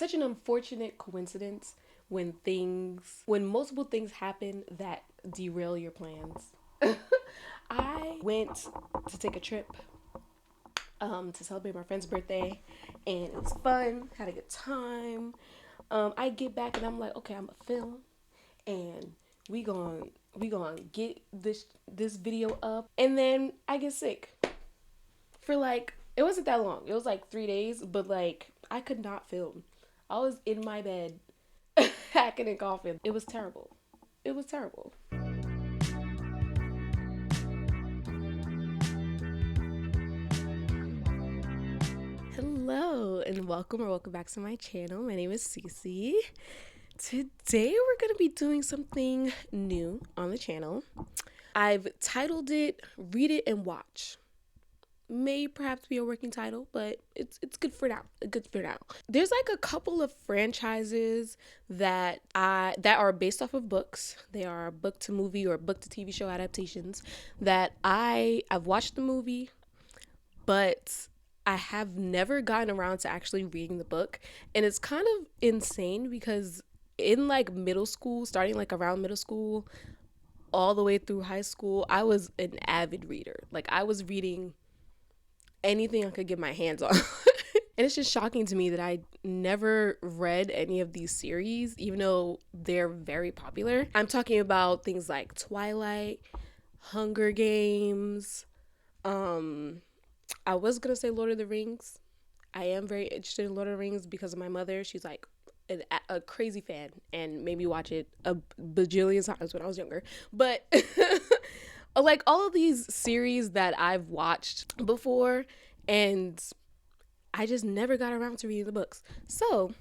such an unfortunate coincidence when multiple things happen that derail your plans. I went to take a trip to celebrate my friend's birthday, and it was fun. Had a good time. I get back and I'm like, okay, I'm gonna film, and we gonna get this video up, and then I get sick for like it wasn't that long. It was like 3 days, but like I could not film. I was in my bed, hacking and coughing. It was terrible. It was terrible. Hello and welcome back to my channel. My name is Cece. Today we're going to be doing something new on the channel. I've titled it Read It and Watch. May perhaps be a working title, but it's good for now. Good for now. There's like a couple of franchises that are based off of books. They are book to movie or book to TV show adaptations that I've watched the movie, but I have never gotten around to actually reading the book. And it's kind of insane because in like middle school, starting like around middle school, all the way through high school, I was an avid reader. Like I was reading anything I could get my hands on. And it's just shocking to me that I never read any of these series, even though they're very popular. I'm talking about things like Twilight, Hunger Games, I was gonna say Lord of the Rings. I am very interested in Lord of the Rings because of my mother. She's like a crazy fan and made me watch it a bajillion times when I was younger. But like all of these series that I've watched before, and I just never got around to reading the books. So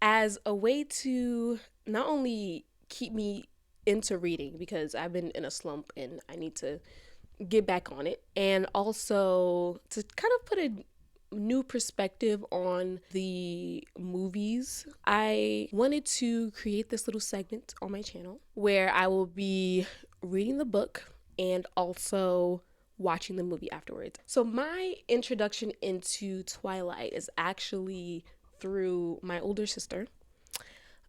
as a way to not only keep me into reading, because I've been in a slump and I need to get back on it, and also to kind of put a new perspective on the movies, I wanted to create this little segment on my channel where I will be reading the book and also watching the movie afterwards. So my introduction into Twilight is actually through my older sister.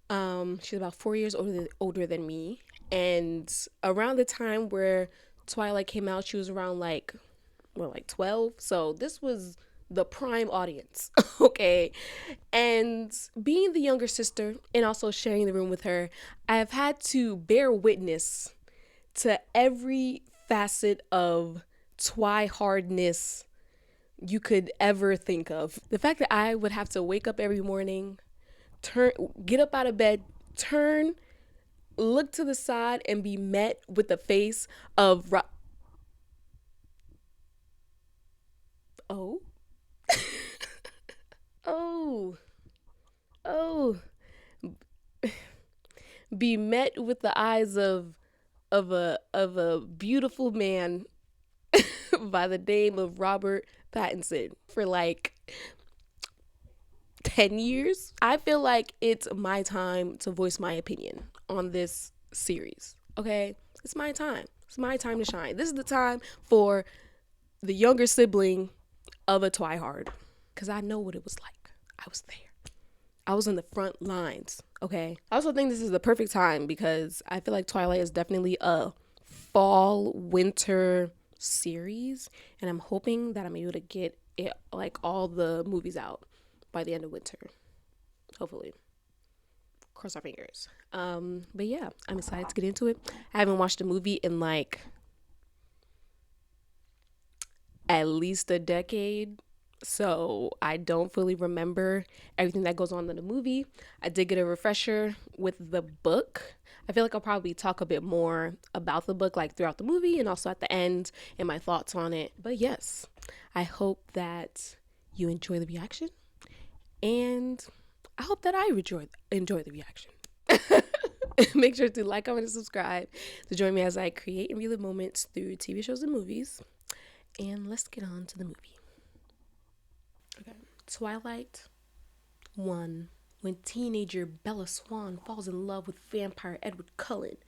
She's about 4 years older than me, and around the time where Twilight came out, she was around like 12. So this was the prime audience. Okay. And being the younger sister and also sharing the room with her, I have had to bear witness to every facet of Twi-hardness you could ever think of. The fact that I would have to wake up every morning, get up out of bed, look to the side, and be met with the face of oh oh oh be met with the eyes of a beautiful man by the name of Robert Pattinson for like 10 years. I feel like it's my time to voice my opinion on this series. Okay? It's my time. It's my time to shine. This is the time for the younger sibling of a Twihard, because I know what it was like. I was there. I was in the front lines. Okay? I also think this is the perfect time because I feel like Twilight is definitely a fall, winter series, and I'm hoping that I'm able to get it, like all the movies out by the end of winter, hopefully. Cross our fingers. But yeah, I'm excited to get into it. I haven't watched a movie in like at least a decade, so I don't fully remember everything that goes on in the movie. I did get a refresher with the book. I feel like I'll probably talk a bit more about the book like throughout the movie and also at the end and my thoughts on it. But yes, I hope that you enjoy the reaction, and I hope that I enjoy the reaction. Make sure to like, comment, and subscribe to join me as I create and relive moments through TV shows and movies. And let's get on to the movie. Okay. Twilight 1. When teenager Bella Swan falls in love with vampire Edward Cullen,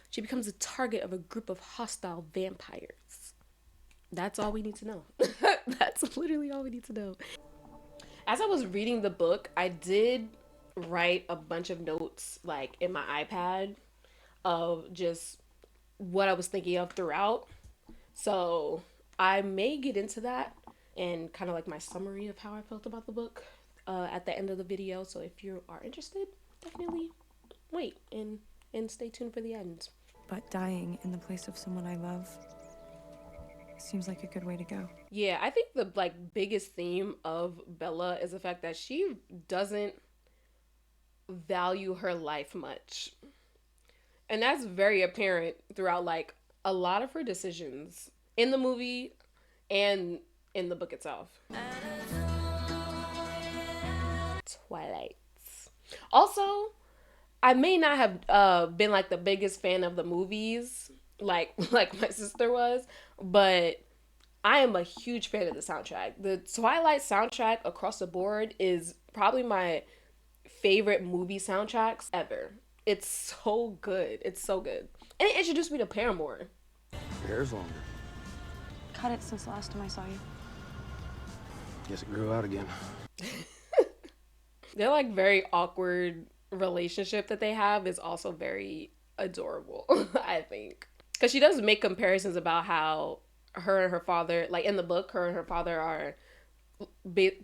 she becomes the target of a group of hostile vampires. That's all we need to know. That's literally all we need to know. As I was reading the book, I did write a bunch of notes like in my iPad of just what I was thinking of throughout. So I may get into that and kind of like my summary of how I felt about the book at the end of the video. So if you are interested, definitely wait and stay tuned for the end. But dying in the place of someone I love seems like a good way to go. Yeah, I think the like biggest theme of Bella is the fact that she doesn't value her life much. And that's very apparent throughout like a lot of her decisions in the movie and in the book itself. Twilight. Also, I may not have been like the biggest fan of the movies like my sister was, but I am a huge fan of the soundtrack. The Twilight soundtrack across the board is probably my favorite movie soundtracks ever. It's so good. It's so good. And it introduced me to Paramore. Your hair's longer. Cut it since the last time I saw you. Guess it grew out again. Their like very awkward relationship that they have is also very adorable, I think. Because she does make comparisons about how her and her father, like in the book, her and her father are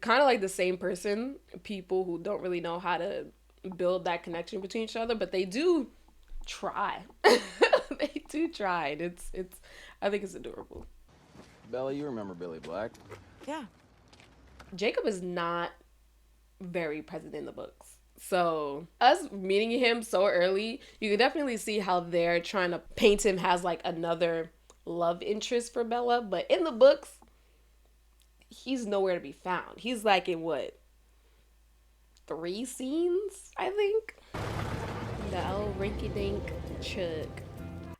kind of like the same person, people who don't really know how to build that connection between each other, but they do try. They do try. And it's I think it's adorable. Bella, you remember Billy Black? Yeah. Jacob is not very present in the books. So us meeting him so early, you can definitely see how they're trying to paint him as like another love interest for Bella. But in the books, he's nowhere to be found. He's like in what? 3 scenes, I think. The old rinky dink chug.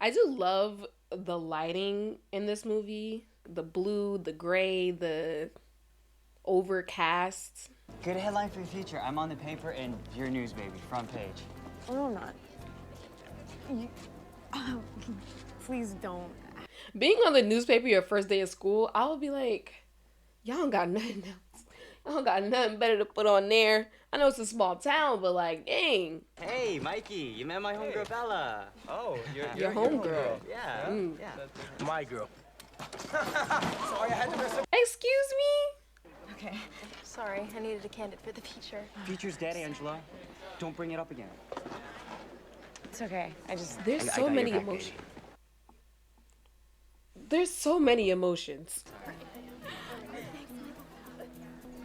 I do love the lighting in this movie. The blue, the gray, the overcast. Good headline for the future. I'm on the paper and your news, baby. Front page. No, I'm not. Oh, please don't. Being on the newspaper your first day of school, I would be like, y'all don't got nothing else. Y'all don't got nothing better to put on there. I know it's a small town, but like, dang. Hey, Mikey, you met my homegirl Bella. Oh, Your homegirl. Yeah. Mm. Yeah. My girl. Excuse me? Okay. Sorry, I needed a candid for the feature. Feature's dead, Angela. Don't bring it up again. It's okay. There's I so got your many back, emotions. baby. There's so many emotions.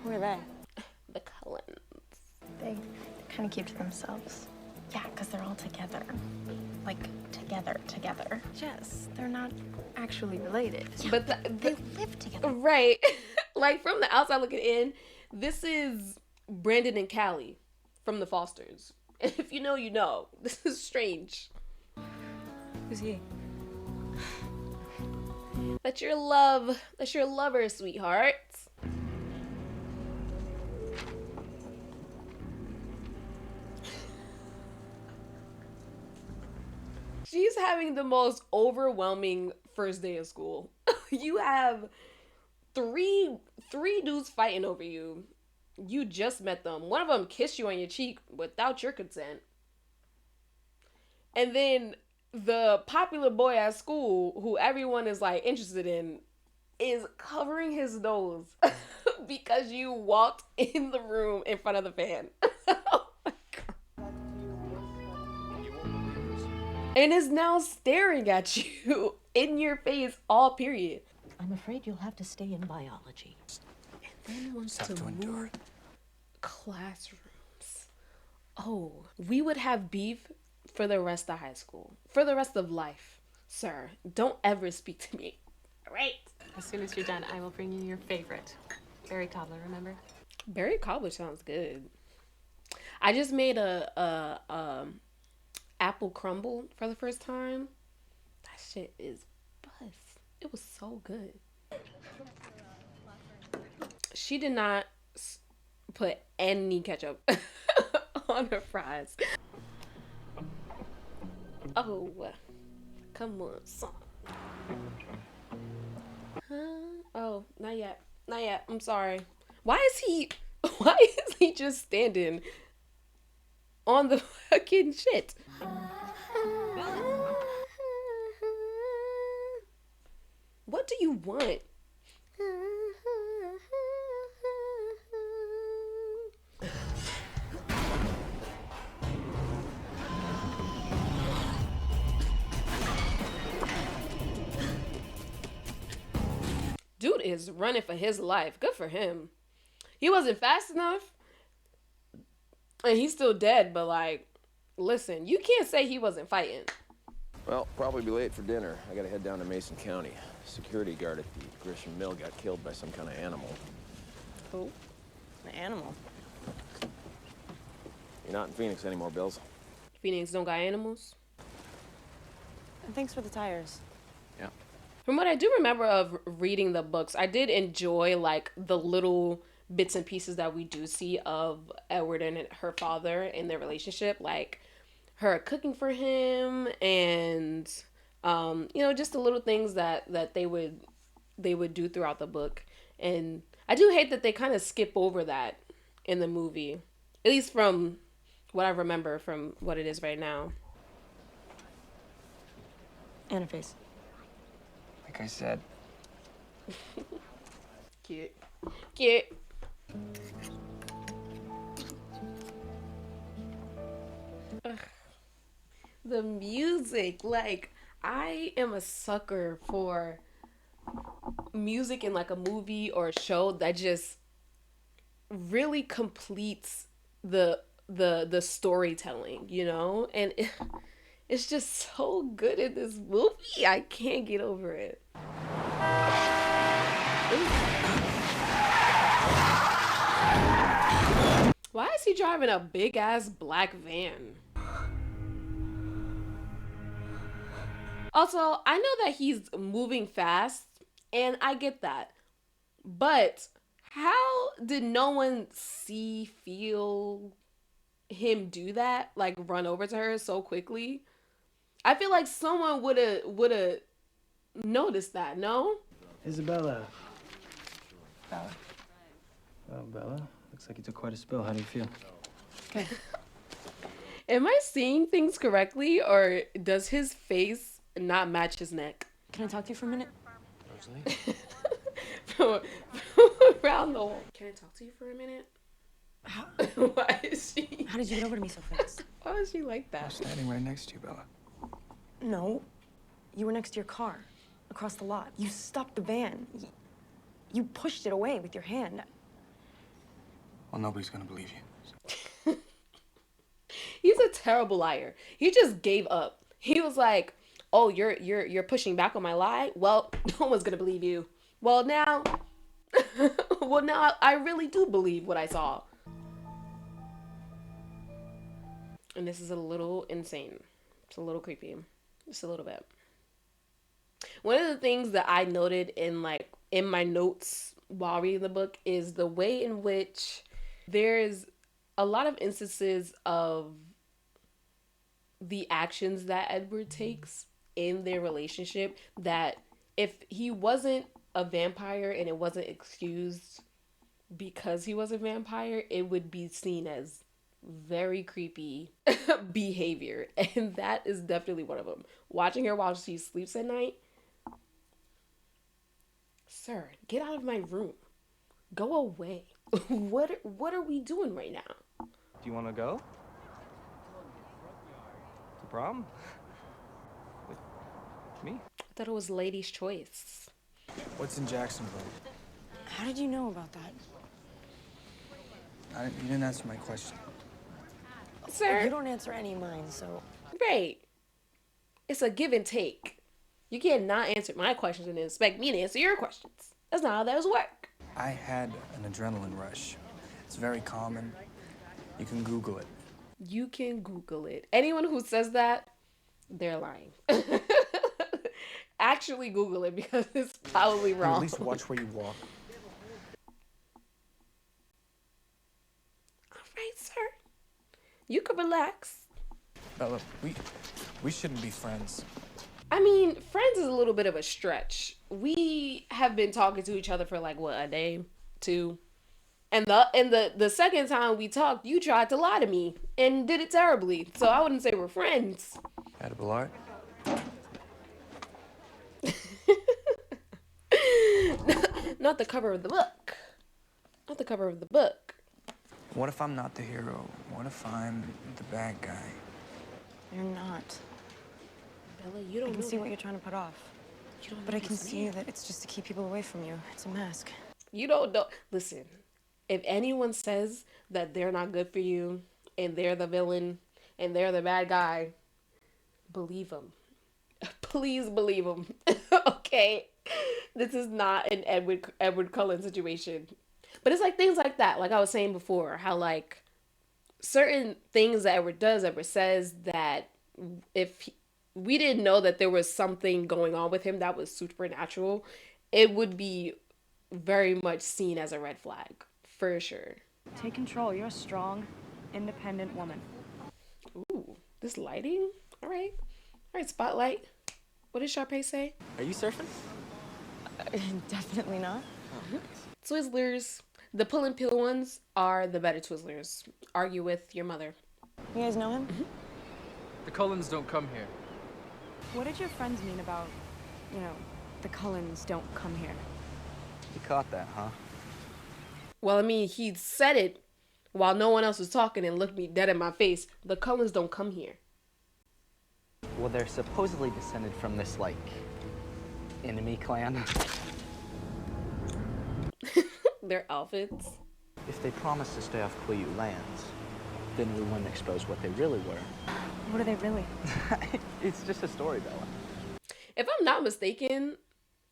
Who are they? The Cullens. They kind of keep to themselves. Yeah, because they're all together. Like, together. Yes, they're not actually related. But They live together. right. Like from the outside looking in, this is Brandon and Callie from the Fosters. If you know, you know. This is strange. Who's he? That's your love. That's your lover, sweetheart. She's having the most overwhelming first day of school. You have three dudes fighting over you. You just met them. One of them kissed you on your cheek without your consent. And then the popular boy at school, who everyone is like interested in, is covering his nose because you walked in the room in front of the fan. Oh my God. And is now staring at you in your face all period. I'm afraid you'll have to stay in biology. And then wants to move classrooms. Oh, we would have beef for the rest of high school. For the rest of life. Sir, don't ever speak to me. All right? As soon as you're done, I will bring you your favorite. Berry cobbler, remember? Berry cobbler sounds good. I just made a apple crumble for the first time. That shit is buzz. It was so good. She did not put any ketchup on her fries. Oh, come on, son. Huh? Oh, not yet. Not yet. I'm sorry. Why is he Why is he just standing on the fucking shit? What do you want? Dude is running for his life. Good for him. He wasn't fast enough. And he's still dead, but like, listen, you can't say he wasn't fighting. Well, probably be late for dinner. I gotta head down to Mason County. Security guard at the Grisham Mill got killed by some kind of animal. Who? An animal. You're not in Phoenix anymore, Bills. Phoenix don't got animals? And thanks for the tires. Yeah. From what I do remember of reading the books, I did enjoy like the little bits and pieces that we do see of Edward and her father in their relationship, like her cooking for him and you know, just the little things that they would do throughout the book. And I do hate that they kind of skip over that in the movie, at least from what I remember from what it is right now. Anaface. Like I said. Cute. Cute. Ugh. The music, like, I am a sucker for music in like a movie or a show that just really completes the storytelling, you know? And it's just so good in this movie. I can't get over it. Why is he driving a big ass black van? Also, I know that he's moving fast, and I get that. But how did no one feel him do that? Like run over to her so quickly? I feel like someone would have noticed that, no? Isabella. Bella. Oh, Bella. Looks like you took quite a spill. How do you feel? Okay. Am I seeing things correctly, or does his face not match his neck? Can I talk to you for a minute? Rosalie? from around the wall. Can I talk to you for a minute? How, Why is she? how did you get over to me so fast? Why is she like I'm that? standing right next to you, Bella. No. You were next to your car, across the lot. You stopped the van. You pushed it away with your hand. Well, nobody's gonna believe you. He's a terrible liar. He just gave up. He was like, "Oh, you're pushing back on my lie. Well, no one's gonna believe you. Well, now, now I really do believe what I saw." And this is a little insane. It's a little creepy. Just a little bit. One of the things that I noted in my notes while reading the book is the way in which there's a lot of instances of the actions that Edward takes in their relationship that if he wasn't a vampire and it wasn't excused because he was a vampire, it would be seen as very creepy behavior. And that is definitely one of them. Watching her while she sleeps at night. Sir, get out of my room. Go away. What are we doing right now? Do you want to go? To prom? With me? I thought it was ladies' choice. What's in Jacksonville? How did you know about that? You didn't answer my question. Sir, You don't answer any of mine, so... right. It's a give and take. You can't not answer my questions and expect me to answer your questions. That's not how those work. I had an adrenaline rush. It's very common. You can Google it. You can Google it. Anyone who says that, they're lying. Actually Google it because it's probably Or wrong. at least watch where you walk. All right, sir. You can relax. Bella, we shouldn't be friends. I mean, friends is a little bit of a stretch. We have been talking to each other for like, what, a day? 2? And the second time we talked, you tried to lie to me and did it terribly. So I wouldn't say we're friends. Edible art? Not the cover of the book. Not the cover of the book. What if I'm not the hero? What if I'm the bad guy? You're not. Bella, you don't I can know see that. what you're trying to put off. You don't know But I can this see man. that it's just to keep people away from you. It's a mask. You don't know. Listen, if anyone says that they're not good for you and they're the villain and they're the bad guy, believe them. Please believe them. Okay? This is not an Edward Cullen situation. But it's like things like that. Like I was saying before, how like certain things that Edward says that we didn't know that there was something going on with him that was supernatural, it would be very much seen as a red flag for sure. Take control. You're a strong, independent woman. Ooh, this lighting. All right, spotlight. What did Sharpay say? Are you surfing? Definitely not. Twizzlers. The pull and peel ones are the better Twizzlers. Argue with your mother. You guys know him? The Cullens don't come here. What did your friends mean about, the Cullens don't come here? You caught that, huh? Well, I mean, he said it while no one else was talking and looked me dead in my face. The Cullens don't come here. Well, they're supposedly descended from this, like, enemy clan. Their outfits. If they promised to stay off Quiyu lands, then we wouldn't expose what they really were. What are they really? It's just a story, Bella. If I'm not mistaken,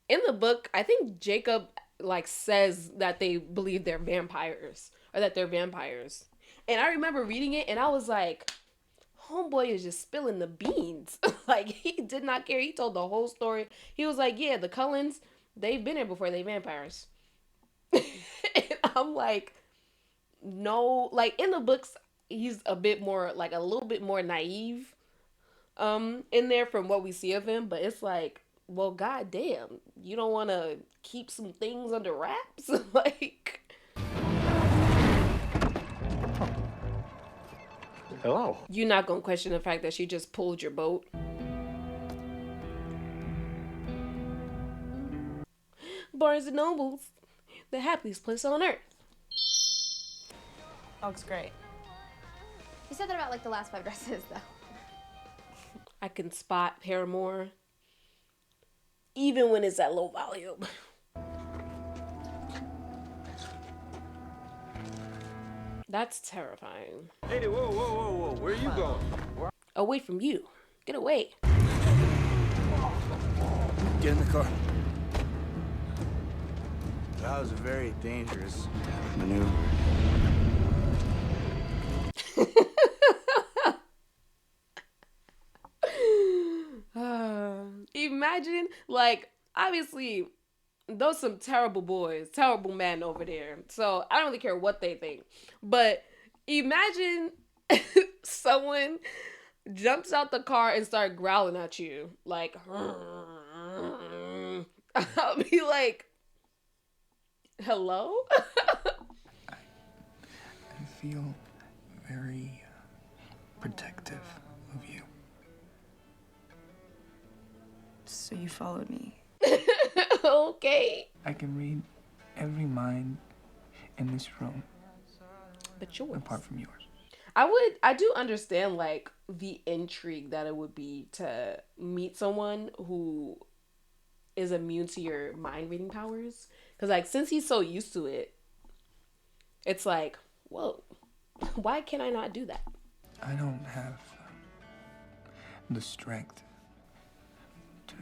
in the book, I think Jacob like says that they believe they're vampires or that they're vampires. And I remember reading it and I was like, homeboy is just spilling the beans. Like he did not care. He told the whole story. He was like, yeah, the Cullens, they've been here before, they vampires. And I'm like, no, like in the books, he's a little bit more naive in there from what we see of him, but it's like, well, goddamn, you don't want to keep some things under wraps? Like, Hello. you're not gonna question the fact that she just pulled your boat. Barnes and Nobles, the happiest place on earth. Looks great. You said that about like the last 5 dresses, though. I can spot Paramore, even when it's at low volume. That's terrifying. Hey, whoa. Where are you going? Away from you. Get away. Get in the car. That was a very dangerous maneuver. Imagine, like, obviously, those some terrible boys, terrible men over there. So I don't really care what they think. But imagine someone jumps out the car and start growling at you. Like, I'll be like, hello? I feel very protective of you. So you followed me. Okay. I can read every mind in this room, But yours. apart from yours. I do understand like the intrigue that it would be to meet someone who is immune to your mind reading powers. Cause like since he's so used to it, it's like, whoa, why can I not do that? I don't have the strength to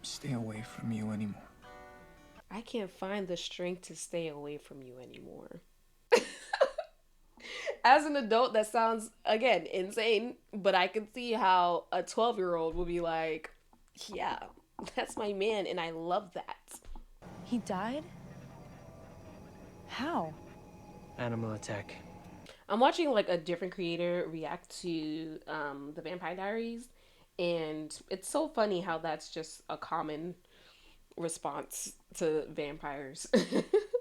stay away from you anymore. I can't find the strength to stay away from you anymore. As an adult, that sounds, again, insane, but I can see how a 12-year-old would be like, yeah, that's my man, and I love that. He died? How? Animal attack. I'm watching, like, a different creator react to the Vampire Diaries, and it's so funny how that's just a common response to vampires.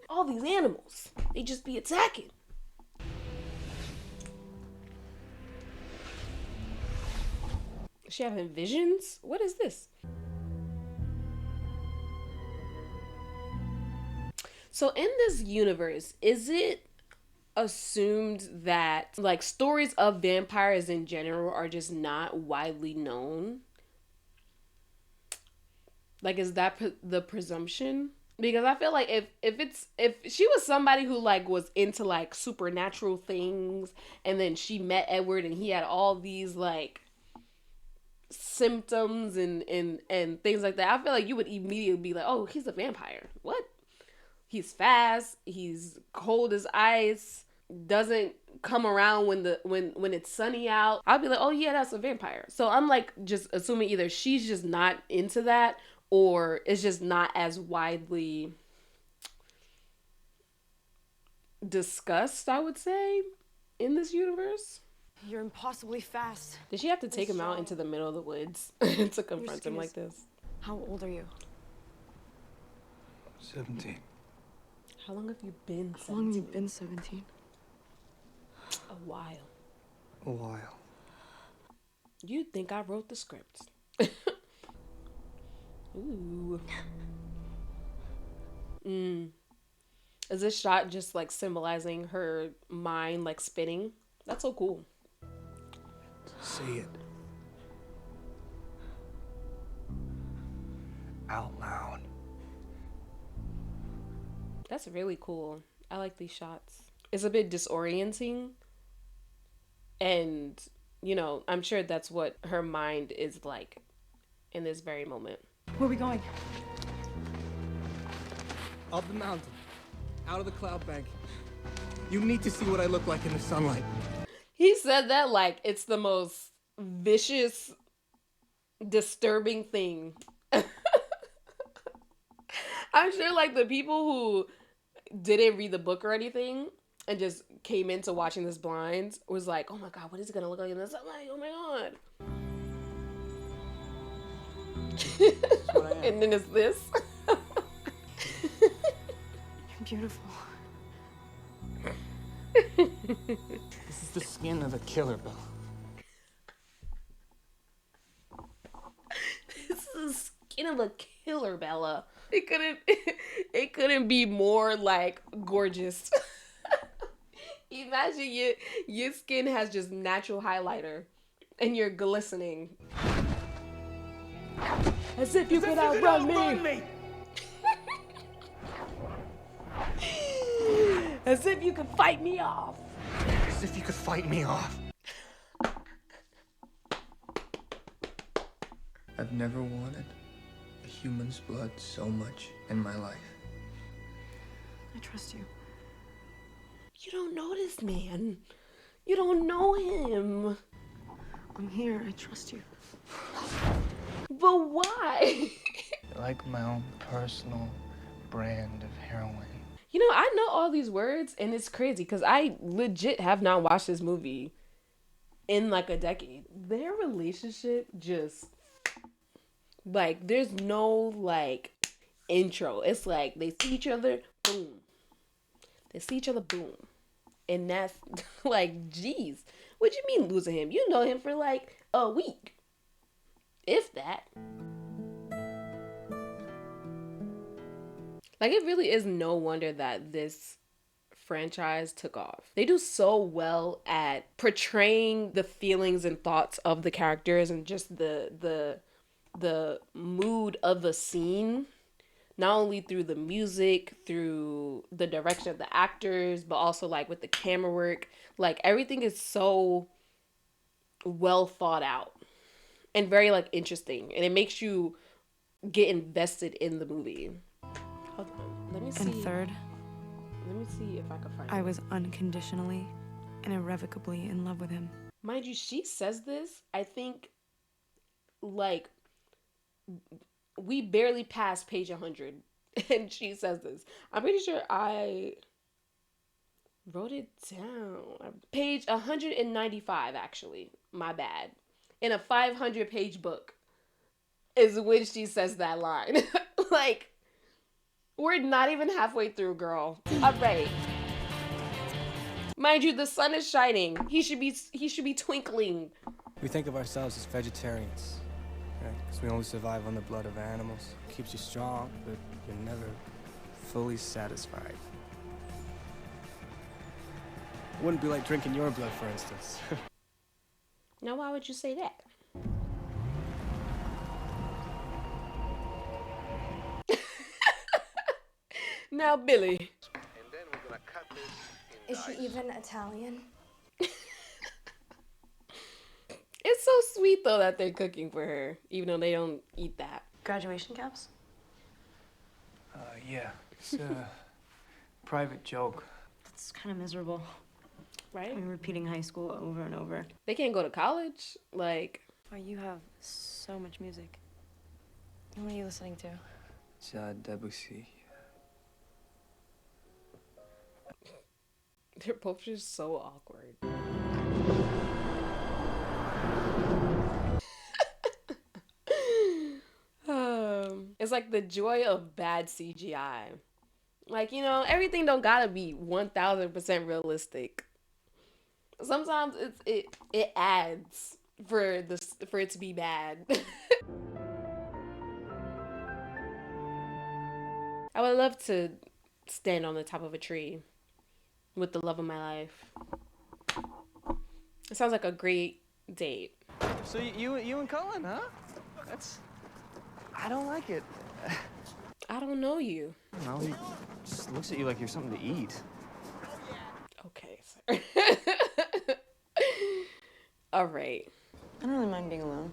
All these animals, they just be attacking. Is she having visions? What is this? So in this universe, is it assumed that like stories of vampires in general are just not widely known? Like, is that the presumption? Because I feel like if she was somebody who like was into like supernatural things, and then she met Edward and he had all these like symptoms and things like that, I feel like you would immediately be like, oh, he's a vampire. What? He's fast, he's cold as ice, doesn't come around when it's sunny out. I'll be like, oh yeah, that's a vampire. So I'm like just assuming either she's just not into that, or it's just not as widely discussed, I would say, in this universe. You're impossibly fast. Did she have to take him out into the middle of the woods to confront him like this? How old are you? 17. How long have you been 17? How long have you been 17? A while. A while. You'd think I wrote the script. Ooh. Is this shot just like symbolizing her mind like spinning? That's so cool. Say it. Out loud. That's really cool. I like these shots. It's a bit disorienting. And, you know, I'm sure that's what her mind is like in this very moment. Where are we going? Up the mountain. Out of the cloud bank. You need to see what I look like in the sunlight. He said that like it's the most vicious, disturbing thing. I'm sure like the people who didn't read the book or anything and just came into watching this blind was like, oh my god, what is it gonna look like in the sunlight? Oh my god. And then it's this. You're beautiful. This is the skin of a killer, Bella. This is the skin of a killer, Bella. It couldn't be more like gorgeous. Imagine your skin has just natural highlighter and you're glistening. As if you could outrun me. As if you could fight me off. As if you could fight me off. I've never wanted a human's blood so much in my life. I trust you. You don't know this man. You don't know him. I'm here. I trust you. But why? Like my own personal brand of heroin. You know, I know all these words and it's crazy because I legit have not watched this movie in like a decade. Their relationship just like there's no like intro. It's like they see each other, boom. They see each other, boom. And that's like, geez, what you mean losing him? You know him for like a week. If that. Like, it really is no wonder that this franchise took off. They do so well at portraying the feelings and thoughts of the characters and just the mood of the scene, not only through the music, through the direction of the actors, but also like with the camera work. Like, everything is so well thought out and very like interesting, and it makes you get invested in the movie. Hold on. Let me see. And third, let me see if I can find I it. was unconditionally and irrevocably in love with him. Mind you, she says this, I think, like, we barely passed page 100, and she says this. I'm pretty sure I wrote it down. Page 195, actually. My bad. In a 500-page book is when she says that line. Like, We're not even halfway through, girl. All right. Mind you, the sun is shining. He should be twinkling. We think of ourselves as vegetarians, right? Because we only survive on the blood of animals. Keeps you strong, but you're never fully satisfied. Wouldn't be like drinking your blood, for instance. Now, why would you say that? Now, Billy. And then we're gonna cut this in Is she even Italian? It's so sweet, though, that they're cooking for her, even though they don't eat that. Graduation caps? Yeah. It's a private joke. That's kind of miserable. Right? I mean, repeating high school over and over. They can't go to college. Like, Why, you have so much music. What are you listening to? It's Debussy. they're both just so awkward. It's like the joy of bad CGI. Like, you know, everything don't gotta be 1000% realistic. Sometimes it adds for it to be bad. I would love to stand on the top of a tree with the love of my life. It sounds like a great date. So you and Cullen, huh? I don't like it. I don't know you. No, he just looks at you like you're something to eat. Okay, sir. All right. I don't really mind being alone.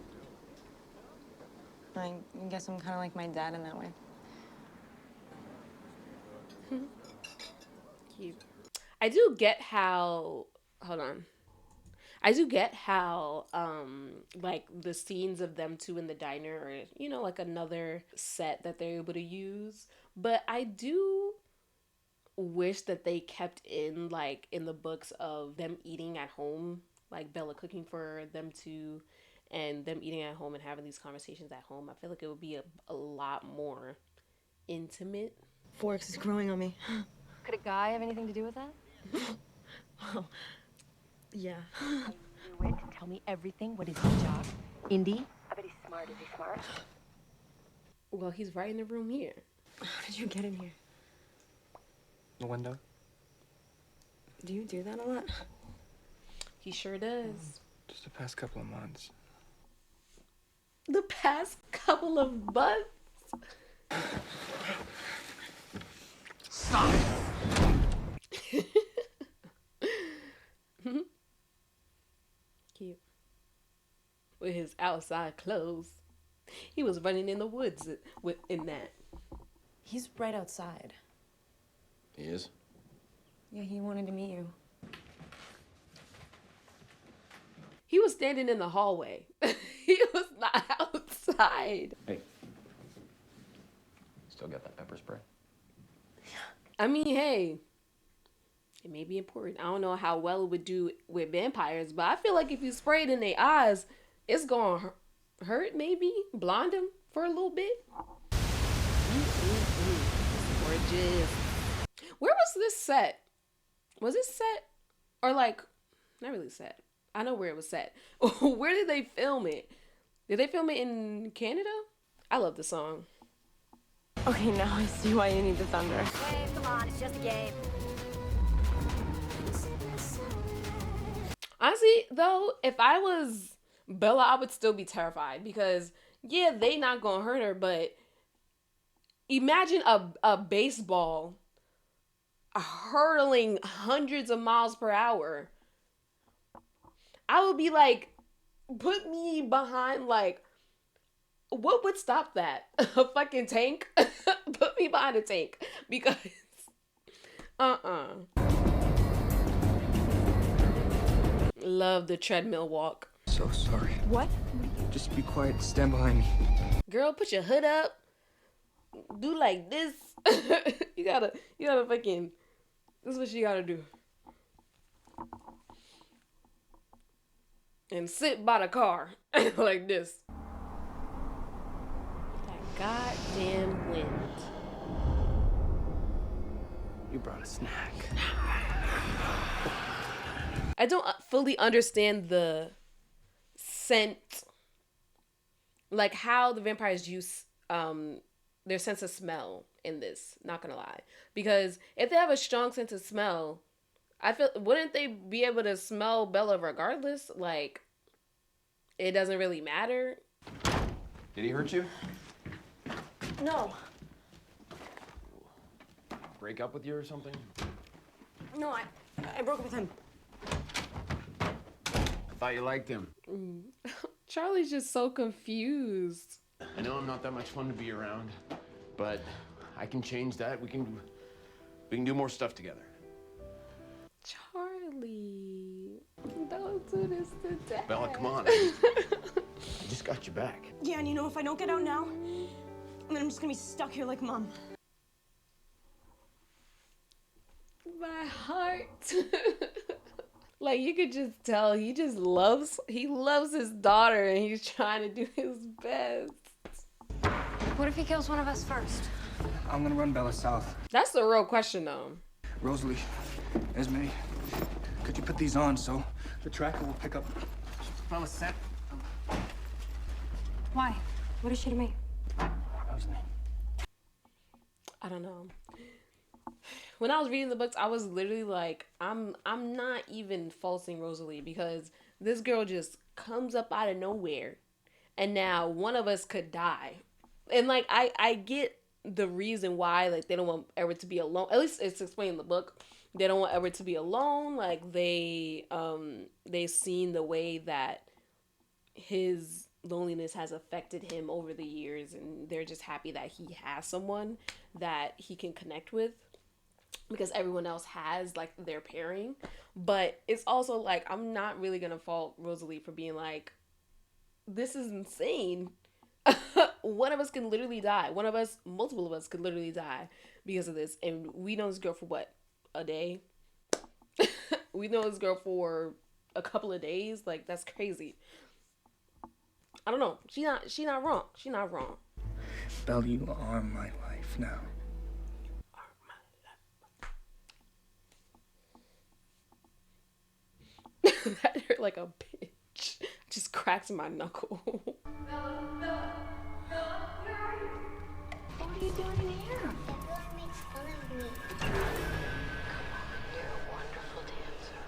I guess I'm kind of like my dad in that way. Cute. I do get how, hold on. I do get how, like, the scenes of them two in the diner are, you know, like another set that they're able to use. But I do wish that they kept in, like, in the books of them eating at home, like Bella cooking for them two, and them eating at home and having these conversations at home. I feel like it would be a lot more intimate. Forks is growing on me. Could a guy have anything to do with that? Well, yeah. Do it. Tell me everything. What is his job? Indy? I bet he's smart. Is he smart? Well, he's right in the room here. How did you get in here? The window. Do you do that a lot? He sure does. Just the past couple of months. The past couple of months? Stop it! Cute. With his outside clothes. He was running in the woods in that. He's right outside. He is? Yeah, he wanted to meet you. He was standing in the hallway. He was not outside. Hey. Still got that pepper spray? I mean, hey. It may be important. I don't know how well it would do with vampires, but I feel like if you spray it in their eyes, it's going to hurt, maybe? Blind them for a little bit? Gorgeous. Where was this set? Was it set? Or like, not really set. I know where it was set. Where did they film it? Did they film it in Canada? I love the song. Okay, now I see why you need the thunder. Hey, come on. It's just a game. Honestly, though, if I was Bella, I would still be terrified because, yeah, they not gonna hurt her, but imagine a baseball hurtling hundreds of miles per hour. I would be like, put me behind, like, what would stop that? A fucking tank? Put me behind a tank because, Love the treadmill walk. So sorry. What? Just be quiet. Stand behind me. Girl, put your hood up. Do like this. You gotta fucking, this is what you gotta do. And sit by the car like this. That goddamn wind. You brought a snack. I don't fully understand the scent, like how the vampires use their sense of smell in this. Not gonna lie, because if they have a strong sense of smell, I feel wouldn't they be able to smell Bella regardless? Like it doesn't really matter. Did he hurt you? No. Break up with you or something? No, I broke up with him. I thought you liked him. Charlie's just so confused. I know I'm not that much fun to be around, but I can change that. We can do more stuff together. Charlie, don't do this to Dad. Bella, come on. I just got you back. Yeah, and you know, if I don't get out now, then I'm just gonna be stuck here like Mom. My heart. Like you could just tell he loves his daughter and he's trying to do his best. What if he kills one of us first? I'm gonna run Bella south. That's the real question though. Rosalie, Esme, could you put these on so the tracker will pick up? Found a set. Why? What is she to me? Rosalie. I don't know. When I was reading the books, I was literally like, I'm not even falsing Rosalie because this girl just comes up out of nowhere and now one of us could die. And like I get the reason why, like they don't want Everett to be alone. At least it's explained in the book. They don't want Everett to be alone. Like they've seen the way that his loneliness has affected him over the years and they're just happy that he has someone that he can connect with, because everyone else has like their pairing. But it's also like I'm not really gonna fault Rosalie for being like, this is insane. One of us can literally die. One of us, multiple of us could literally die because of this. And we know this girl for what? A day? We know this girl for a couple of days. Like that's crazy. I don't know. She not wrong. She not wrong. Belle, you are my life now. That hurt like a bitch. Just cracked my knuckle. What are you doing in here? Everyone makes fun of me. Come on, you're a wonderful dancer.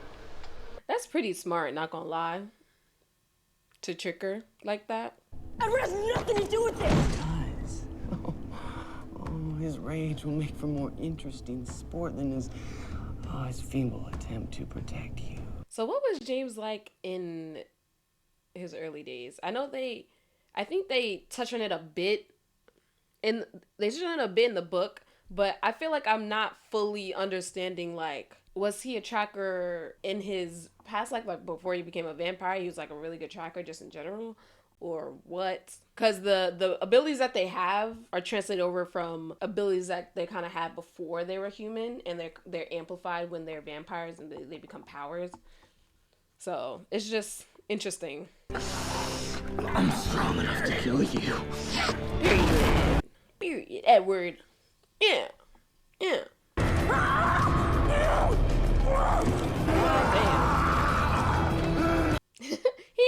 That's pretty smart, not gonna lie. To trick her like that. Edward has nothing to do with this! Guys. Oh, his rage will make for more interesting sport than his feeble attempt to protect you. So what was James like in his early days? I think they touch on it a bit in the book, but I feel like I'm not fully understanding, like, was he a tracker in his past, like before he became a vampire, he was like a really good tracker just in general, or what? Because the abilities that they have are translated over from abilities that they kind of had before they were human, and they're amplified when they're vampires and they become powers. So it's just interesting. I'm strong enough to kill you. Period. Edward. Yeah. He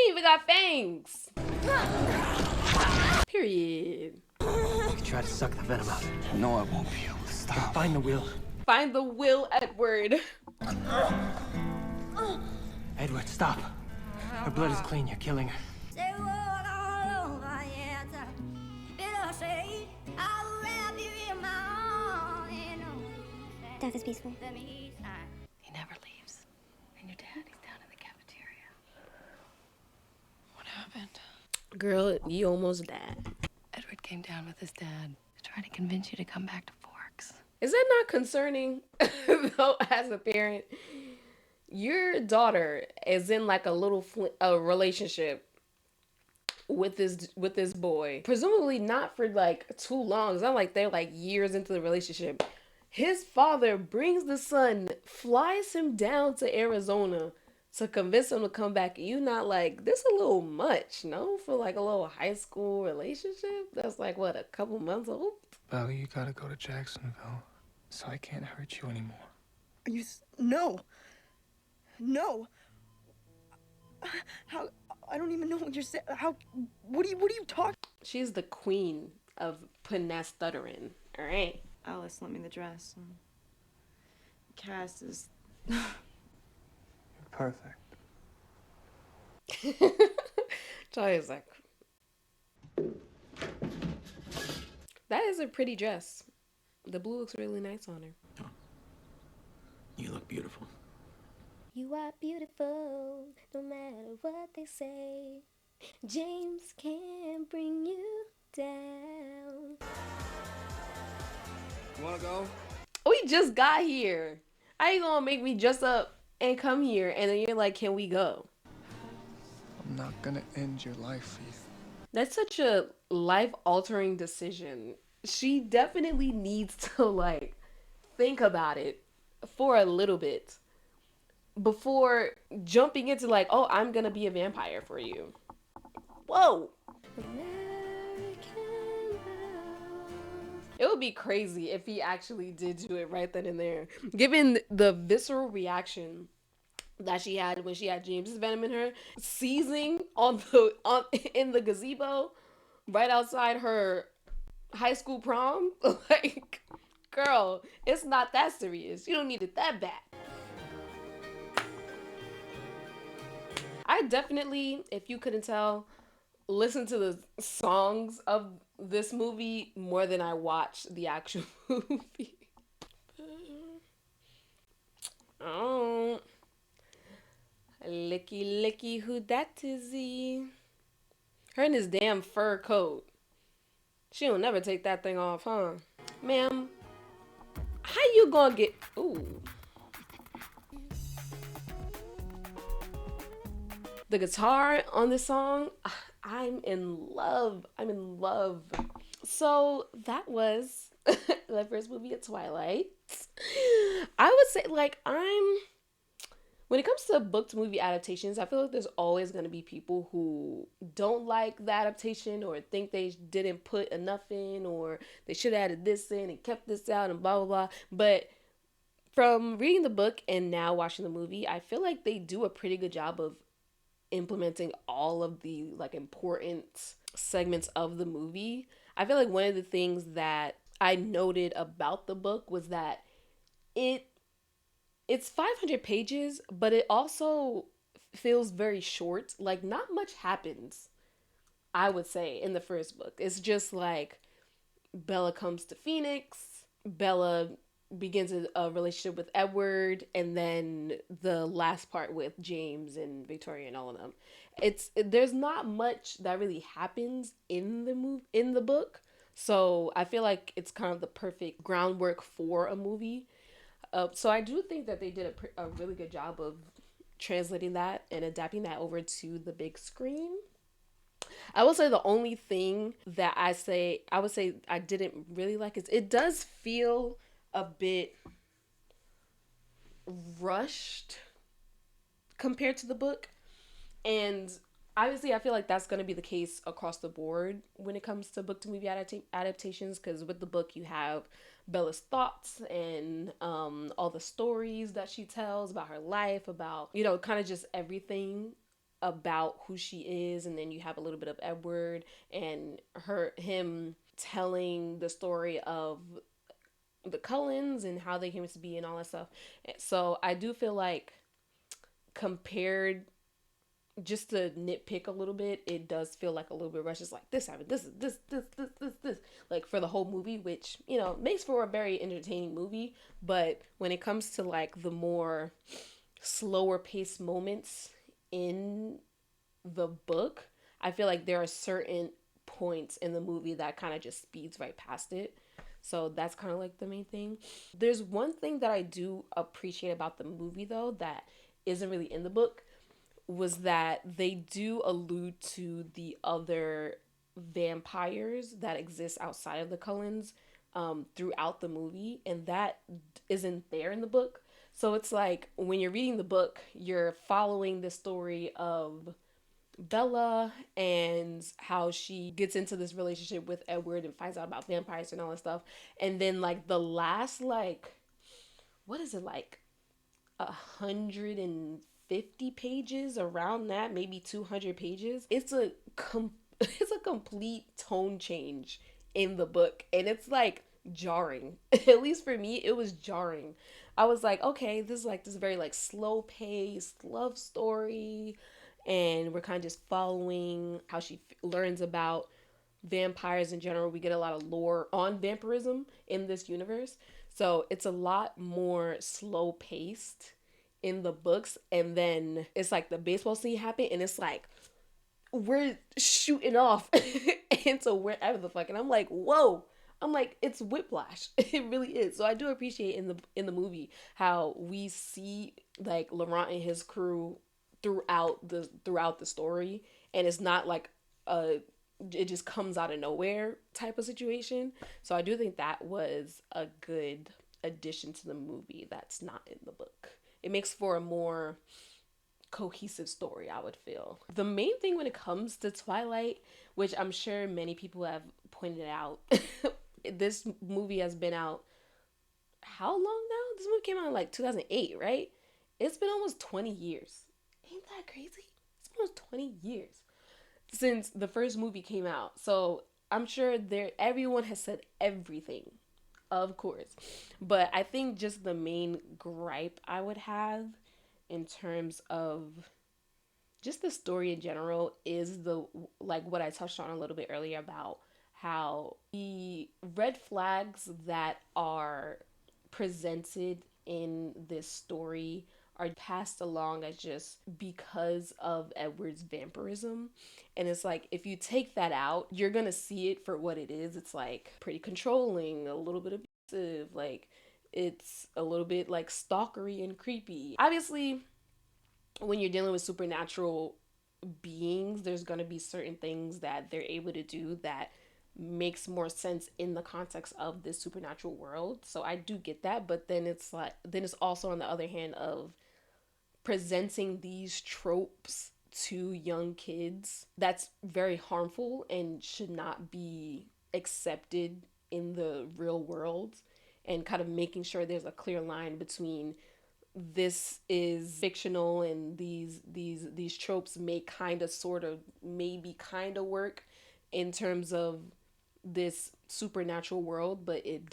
even got fangs. Period. You can try to suck the venom out. No, I won't be able to stop. Find the will. Find the will, Edward. Edward, stop. Her blood is clean. You're killing her. Death is peaceful. He never leaves. And your dad, he's down in the cafeteria. What happened? Girl, you almost died. Edward came down with his dad to try to convince you to come back to Forks. Is that not concerning? Though, as a parent, your daughter is in like a relationship with this boy, presumably not for like too long. It's not like they're like years into the relationship. His father brings the son, flies him down to Arizona to convince him to come back. You not like, this a little much, no? For like a little high school relationship that's like, what, a couple months old? Bella, you gotta go to Jacksonville. so I can't hurt you anymore. Are you... No! No! How... I don't even know what you're saying. How... What are you talking... She's the queen of putting that stutter in. All right. Alice lent me the dress. Cass is... You're perfect. Charlie's like, that is a pretty dress. The blue looks really nice on her. You look beautiful. You are beautiful, no matter what they say. James can bring you down. You wanna go? We just got here. How you gonna make me dress up and come here and then you're like, can we go? I'm not gonna end your life, Ethan. That's such a life-altering decision. She definitely needs to like think about it for a little bit before jumping into like, oh, I'm gonna be a vampire for you. Whoa. It would be crazy if he actually did do it right then and there. Given the visceral reaction that she had when she had James's venom in her, seizing in the gazebo right outside her high school prom. Like, girl, it's not that serious. You don't need it that bad. I definitely, if you couldn't tell, listen to the songs of this movie more than I watched the actual movie. Oh, licky licky, who that is he? Her in his damn fur coat. She'll never take that thing off, huh? Ma'am, how you gonna get... Ooh. The guitar on this song, I'm in love. I'm in love. So that was the first movie of Twilight. I would say, like, when it comes to book to movie adaptations, I feel like there's always going to be people who don't like the adaptation or think they didn't put enough in or they should have added this in and kept this out and blah, blah, blah. But from reading the book and now watching the movie, I feel like they do a pretty good job of implementing all of the like important segments of the movie. I feel like one of the things that I noted about the book was that it's 500 pages, but it also feels very short. Like, not much happens, I would say, in the first book. It's just like Bella comes to Phoenix, Bella begins a relationship with Edward, and then the last part with James and Victoria and all of them. There's not much that really happens in the book, so I feel like it's kind of the perfect groundwork for a movie. So I do think that they did a really good job of translating that and adapting that over to the big screen. I will say the only thing that I would say I didn't really like is it does feel a bit rushed compared to the book. And obviously I feel like that's going to be the case across the board when it comes to book to movie adaptations, because with the book you have Bella's thoughts and all the stories that she tells about her life, about, you know, kind of just everything about who she is, and then you have a little bit of Edward and him telling the story of the Cullens and how they came to be and all that stuff. So I do feel like, compared, just to nitpick a little bit, it does feel like a little bit rushed. It's like this happened, this, like for the whole movie, which, you know, makes for a very entertaining movie. But when it comes to like the more slower paced moments in the book, I feel like there are certain points in the movie that kind of just speeds right past it. So that's kind of like the main thing. There's one thing that I do appreciate about the movie, though, that isn't really in the book, was that they do allude to the other vampires that exist outside of the Cullens throughout the movie, and that isn't there in the book. So it's like when you're reading the book, you're following the story of Bella and how she gets into this relationship with Edward and finds out about vampires and all that stuff. And then like the last like what is it like 150 pages around that, maybe 200 pages. It's a complete tone change in the book, and it's like jarring. At least for me, it was jarring. I was like, okay, this is like this very like slow paced love story, and we're kind of just following how she learns about vampires in general. We get a lot of lore on vampirism in this universe. So it's a lot more slow paced in the books. And then it's like the baseball scene happened and it's like we're shooting off into wherever the fuck. And I'm like, whoa. I'm like, it's whiplash. It really is. So I do appreciate in the movie how we see like Laurent and his crew throughout the story, and it's not like a it just comes out of nowhere type of situation. So I do think that was a good addition to the movie that's not in the book. It makes for a more cohesive story, I would feel. The main thing when it comes to Twilight, which I'm sure many people have pointed out, this movie has been out how long now? This movie came out in like 2008, right? It's been almost 20 years. Ain't that crazy? It's almost 20 years since the first movie came out. So I'm sure everyone has said everything, of course. But I think just the main gripe I would have in terms of just the story in general is the like what I touched on a little bit earlier about how the red flags that are presented in this story are passed along as just because of Edward's vampirism. And it's like, if you take that out, you're gonna see it for what it is. It's like pretty controlling, a little bit abusive, like it's a little bit like stalkery and creepy. Obviously, when you're dealing with supernatural beings, there's gonna be certain things that they're able to do that makes more sense in the context of this supernatural world. So I do get that, but then it's also on the other hand of presenting these tropes to young kids that's very harmful and should not be accepted in the real world, and kind of making sure there's a clear line between this is fictional and these tropes may kind of sort of maybe kind of work in terms of this supernatural world, but it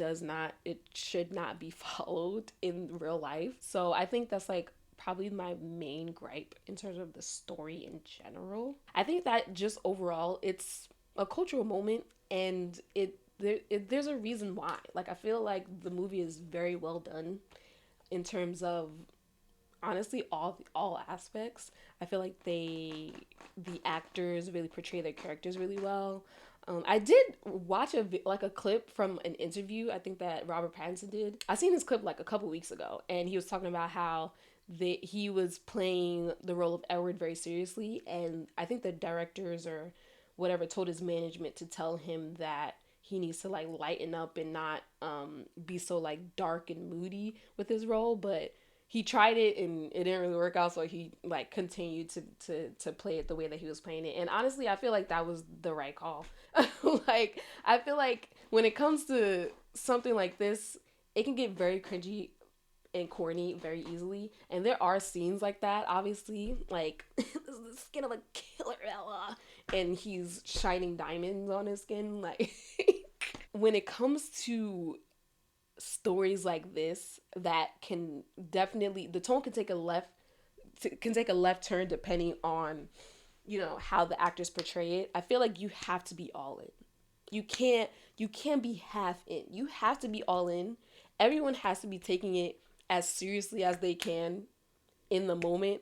should not be followed in real life. So I think that's like probably my main gripe in terms of the story in general. I think that just overall it's a cultural moment, and there's a reason why. Like I feel like the movie is very well done in terms of honestly all aspects. I feel like the actors really portray their characters really well. I did watch a clip from an interview I think that Robert Pattinson did. I seen this clip like a couple weeks ago, and he was talking about how he was playing the role of Edward very seriously, and I think the directors or whatever told his management to tell him that he needs to like lighten up and not be so like dark and moody with his role. But he tried it and it didn't really work out, so he like continued to play it the way that he was playing it. And honestly, I feel like that was the right call. Like I feel like when it comes to something like this, it can get very cringy and corny very easily, and there are scenes like that, obviously, like this is the skin of a killer Ella and he's shining diamonds on his skin. Like when it comes to stories like this that can definitely, the tone can take a left turn depending on how the actors portray it. I feel like you have to be all in. You can't be half in. You have to be all in. Everyone has to be taking it as seriously as they can in the moment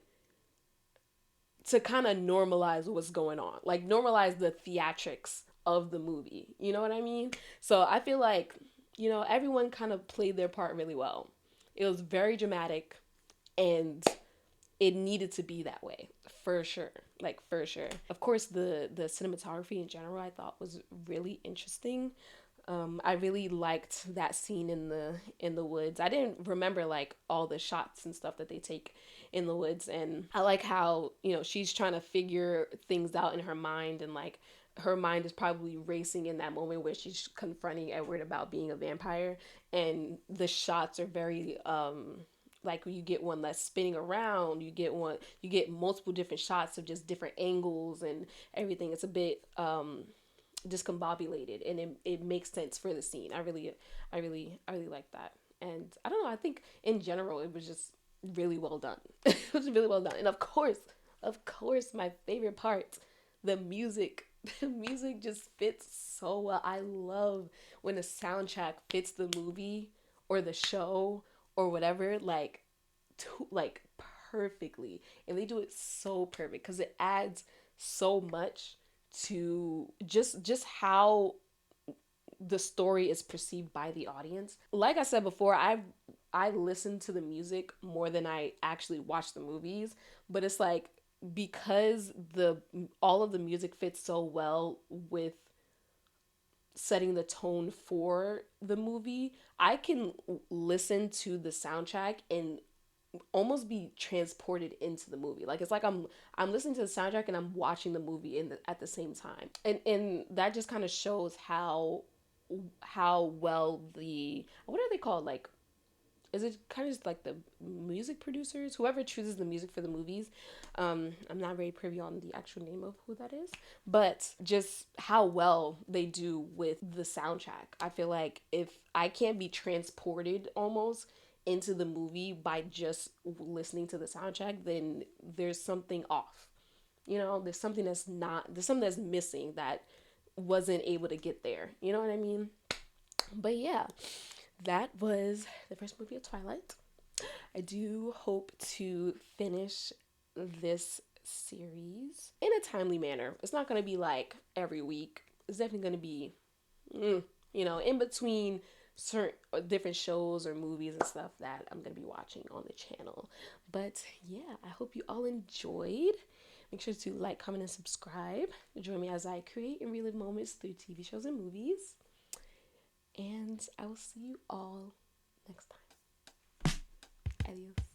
to kind of normalize what's going on, like normalize the theatrics of the movie, you know what I mean? So I feel like everyone kind of played their part really well. It was very dramatic, and it needed to be that way, for sure. Like, for sure. Of course, the cinematography in general I thought was really interesting. I really liked that scene in the woods. I didn't remember like all the shots and stuff that they take in the woods, and I like how, you know, she's trying to figure things out in her mind, and like her mind is probably racing in that moment where she's confronting Edward about being a vampire, and the shots are very like you get one that's spinning around, you get multiple different shots of just different angles and everything. It's a bit discombobulated, and it makes sense for the scene. I really like that. And I don't know, I think in general it was just really well done. It was really well done. And of course my favorite part, the music. The music just fits so well. I love when the soundtrack fits the movie or the show or whatever, like perfectly. And they do it so perfect because it adds so much to just how the story is perceived by the audience. Like I said before, I listen to the music more than I actually watch the movies, but it's like because the all of the music fits so well with setting the tone for the movie, I can listen to the soundtrack and almost be transported into the movie. Like it's like I'm listening to the soundtrack and I'm watching the movie at the same time. And that just kind of shows how well the, what are they called, like, is it kind of just like the music producers, whoever chooses the music for the movies. I'm not very privy on the actual name of who that is, but just how well they do with the soundtrack. I feel like if I can't be transported almost into the movie by just listening to the soundtrack, then there's something off. You know, there's something that's missing that wasn't able to get there. You know what I mean? But yeah, that was the first movie of Twilight. I do hope to finish this series in a timely manner. It's not going to be like every week. It's definitely going to be, in between certain different shows or movies and stuff that I'm going to be watching on the channel. But yeah, I hope you all enjoyed. Make sure to like, comment, and subscribe. Join me as I create and relive moments through TV shows and movies. And I will see you all next time. Adios.